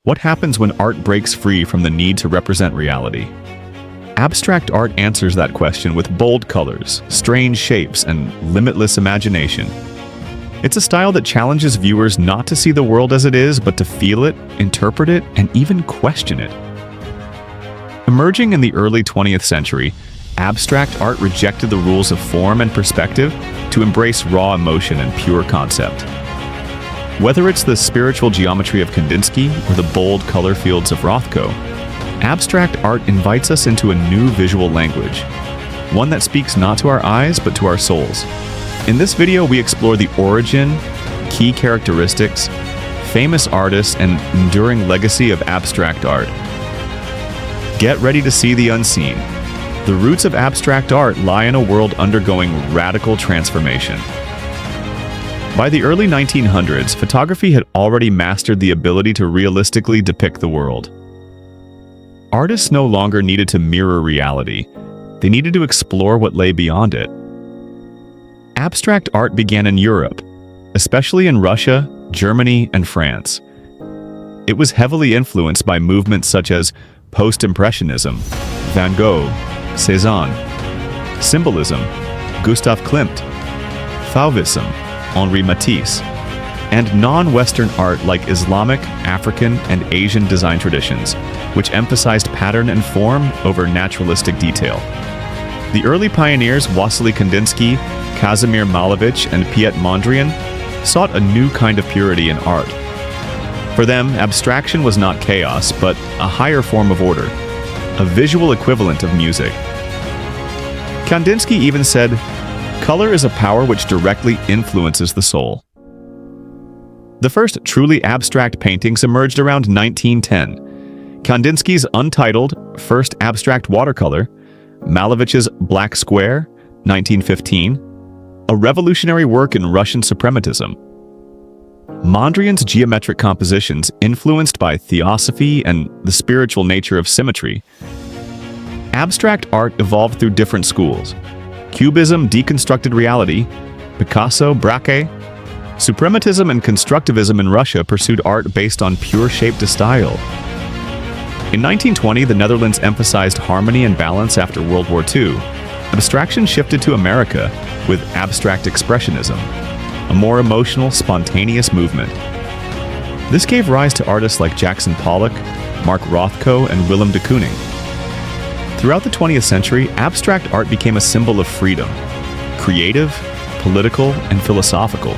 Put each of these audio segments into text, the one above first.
What happens when art breaks free from the need to represent reality? Abstract art answers that question with bold colors, strange shapes, and limitless imagination. It's a style that challenges viewers not to see the world as it is, but to feel it, interpret it, and even question it. Emerging in the early 20th century, abstract art rejected the rules of form and perspective to embrace raw emotion and pure concept. Whether it's the spiritual geometry of Kandinsky or the bold color fields of Rothko, abstract art invites us into a new visual language, one that speaks not to our eyes but to our souls. In this video, we explore the origin, key characteristics, famous artists, and enduring legacy of abstract art. Get ready to see the unseen. The roots of abstract art lie in a world undergoing radical transformation. By the early 1900s, photography had already mastered the ability to realistically depict the world. Artists no longer needed to mirror reality. They needed to explore what lay beyond it. Abstract art began in Europe, especially in Russia, Germany, and France. It was heavily influenced by movements such as Post-Impressionism, Van Gogh, Cézanne, Symbolism, Gustav Klimt, Fauvism, Henri Matisse, and non-Western art like Islamic, African, and Asian design traditions, which emphasized pattern and form over naturalistic detail. The early pioneers Wassily Kandinsky, Kazimir Malevich, and Piet Mondrian sought a new kind of purity in art. For them, abstraction was not chaos, but a higher form of order, a visual equivalent of music. Kandinsky even said, "Color is a power which directly influences the soul." The first truly abstract paintings emerged around 1910. Kandinsky's untitled first abstract watercolor, Malevich's Black Square, 1915, a revolutionary work in Russian suprematism. Mondrian's geometric compositions, influenced by theosophy and the spiritual nature of symmetry. Abstract art evolved through different schools. Cubism deconstructed reality, Picasso, Braque. Suprematism and constructivism in Russia pursued art based on pure shape to style. In 1920, the Netherlands emphasized harmony and balance after World War II. Abstraction shifted to America with abstract expressionism, a more emotional, spontaneous movement. This gave rise to artists like Jackson Pollock, Mark Rothko, and Willem de Kooning. Throughout the 20th century, abstract art became a symbol of freedom, creative, political, and philosophical.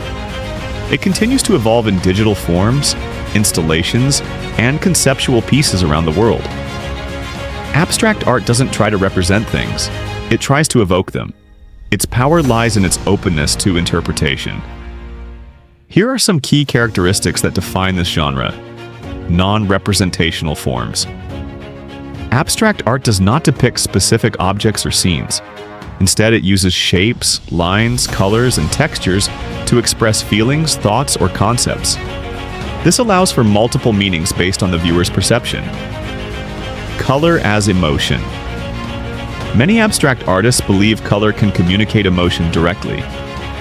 It continues to evolve in digital forms, installations, and conceptual pieces around the world. Abstract art doesn't try to represent things, it tries to evoke them. Its power lies in its openness to interpretation. Here are some key characteristics that define this genre. Non-representational forms. Abstract art does not depict specific objects or scenes. Instead, it uses shapes, lines, colors, and textures to express feelings, thoughts, or concepts. This allows for multiple meanings based on the viewer's perception. Color as emotion. Many abstract artists believe color can communicate emotion directly.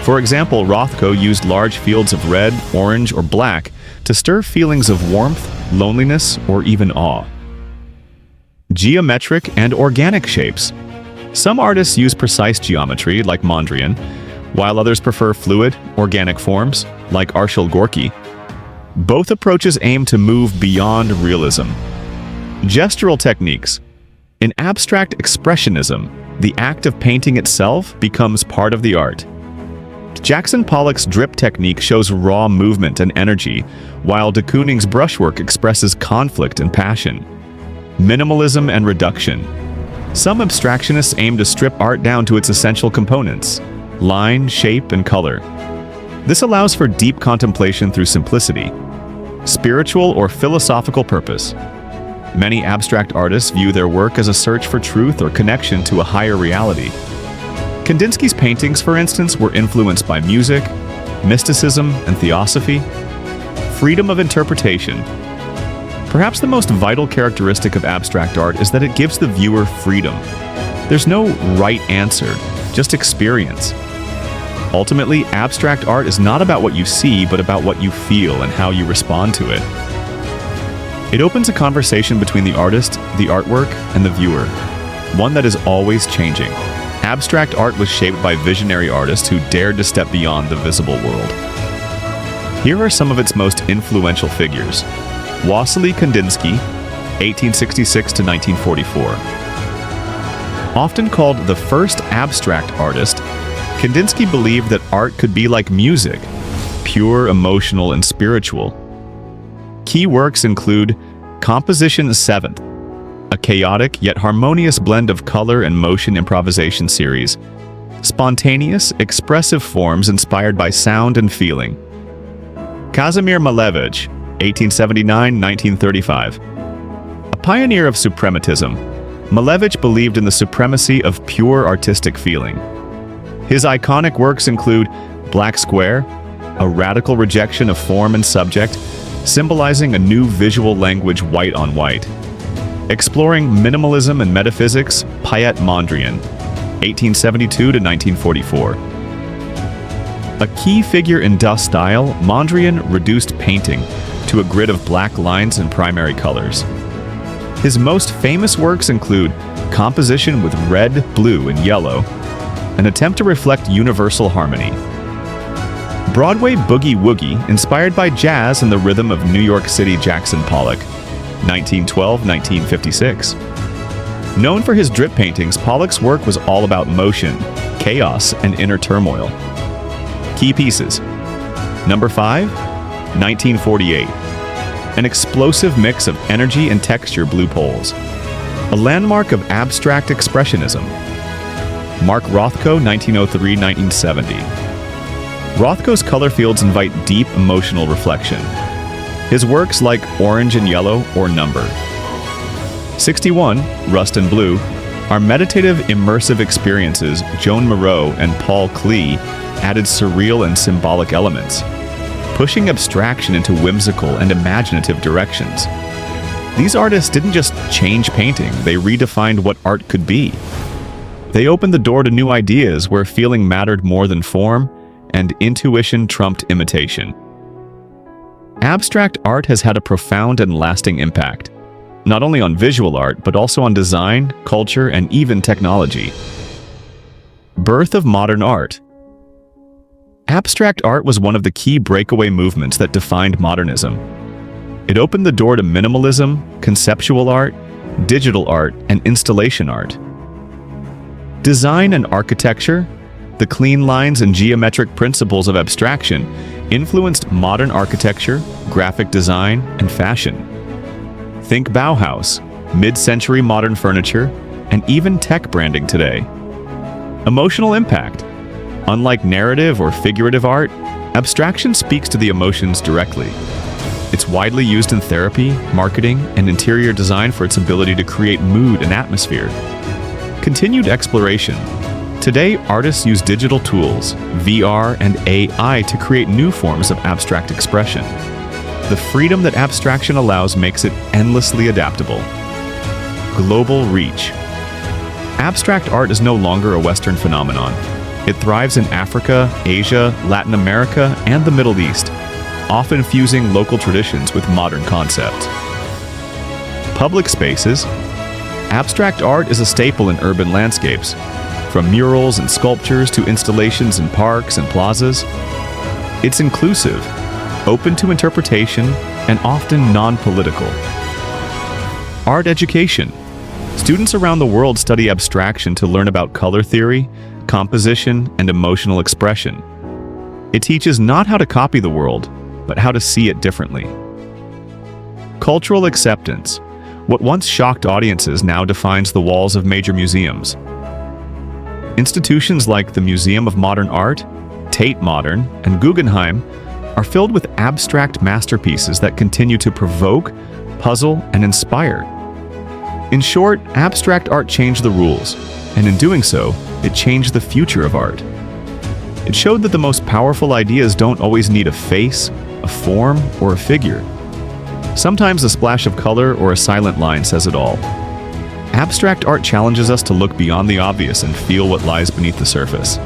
For example, Rothko used large fields of red, orange, or black to stir feelings of warmth, loneliness, or even awe. Geometric and organic shapes. Some artists use precise geometry, like Mondrian, while others prefer fluid, organic forms, like Arshil Gorky. Both approaches aim to move beyond realism. Gestural techniques. In abstract expressionism, the act of painting itself becomes part of the art. Jackson Pollock's drip technique shows raw movement and energy, while de Kooning's brushwork expresses conflict and passion. Minimalism and reduction. Some abstractionists aim to strip art down to its essential components: line, shape, and color. This allows for deep contemplation through simplicity, spiritual or philosophical purpose. Many abstract artists view their work as a search for truth or connection to a higher reality. Kandinsky's paintings, for instance, were influenced by music, mysticism, and theosophy. Freedom of interpretation. Perhaps the most vital characteristic of abstract art is that it gives the viewer freedom. There's no right answer, just experience. Ultimately, abstract art is not about what you see, but about what you feel and how you respond to it. It opens a conversation between the artist, the artwork, and the viewer, one that is always changing. Abstract art was shaped by visionary artists who dared to step beyond the visible world. Here are some of its most influential figures. Wassily Kandinsky, 1866 to 1944. Often called the first abstract artist, Kandinsky believed that art could be like music, pure, emotional, and spiritual. Key works include Composition 7th, a chaotic yet harmonious blend of color and motion improvisation series, spontaneous, expressive forms inspired by sound and feeling. Kazimir Malevich, 1879-1935. A pioneer of suprematism, Malevich believed in the supremacy of pure artistic feeling. His iconic works include Black Square, a radical rejection of form and subject, symbolizing a new visual language white on white. Exploring minimalism and metaphysics, Piet Mondrian, 1872 to 1944. A key figure in Das style, Mondrian reduced painting to a grid of black lines and primary colors. His most famous works include Composition with red, blue, and yellow, an attempt to reflect universal harmony. Broadway Boogie Woogie, inspired by jazz and the rhythm of New York City Jackson Pollock, 1912-1956. Known for his drip paintings, Pollock's work was all about motion, chaos, and inner turmoil. Key pieces. Number 5, 1948. An explosive mix of energy and texture blue poles. A landmark of abstract expressionism. Mark Rothko, 1903-1970. Rothko's color fields invite deep emotional reflection. His works like Orange and Yellow or Number. 61, Rust and Blue, are meditative, immersive experiences. Joan Moreau and Paul Klee added surreal and symbolic elements, pushing abstraction into whimsical and imaginative directions. These artists didn't just change painting, they redefined what art could be. They opened the door to new ideas where feeling mattered more than form, and intuition trumped imitation. Abstract art has had a profound and lasting impact, not only on visual art, but also on design, culture, and even technology. Birth of modern art. Abstract art was one of the key breakaway movements that defined modernism. It opened the door to minimalism, conceptual art, digital art, and installation art. Design and architecture, the clean lines and geometric principles of abstraction, influenced modern architecture, graphic design, and fashion. Think Bauhaus, mid-century modern furniture, and even tech branding today. Emotional impact. Unlike narrative or figurative art, abstraction speaks to the emotions directly. It's widely used in therapy, marketing, and interior design for its ability to create mood and atmosphere. Continued exploration. Today, artists use digital tools, VR, and AI to create new forms of abstract expression. The freedom that abstraction allows makes it endlessly adaptable. Global reach. Abstract art is no longer a Western phenomenon. It thrives in Africa, Asia, Latin America, and the Middle East, often fusing local traditions with modern concepts. Public spaces. Abstract art is a staple in urban landscapes, from murals and sculptures to installations in parks and plazas. It's inclusive, open to interpretation, and often non-political. Art education. Students around the world study abstraction to learn about color theory, composition, and emotional expression. It teaches not how to copy the world, but how to see it differently. Cultural acceptance. What once shocked audiences now defines the walls of major museums. Institutions like the Museum of Modern Art, Tate Modern, and Guggenheim are filled with abstract masterpieces that continue to provoke, puzzle, and inspire. In short, abstract art changed the rules, and in doing so, it changed the future of art. It showed that the most powerful ideas don't always need a face, a form, or a figure. Sometimes a splash of color or a silent line says it all. Abstract art challenges us to look beyond the obvious and feel what lies beneath the surface.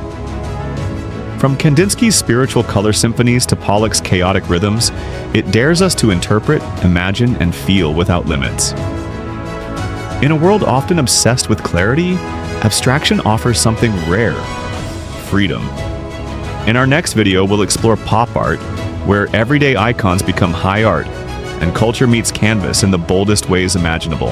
From Kandinsky's spiritual color symphonies to Pollock's chaotic rhythms, it dares us to interpret, imagine, and feel without limits. In a world often obsessed with clarity, abstraction offers something rare: freedom. In our next video, we'll explore pop art, where everyday icons become high art, and culture meets canvas in the boldest ways imaginable.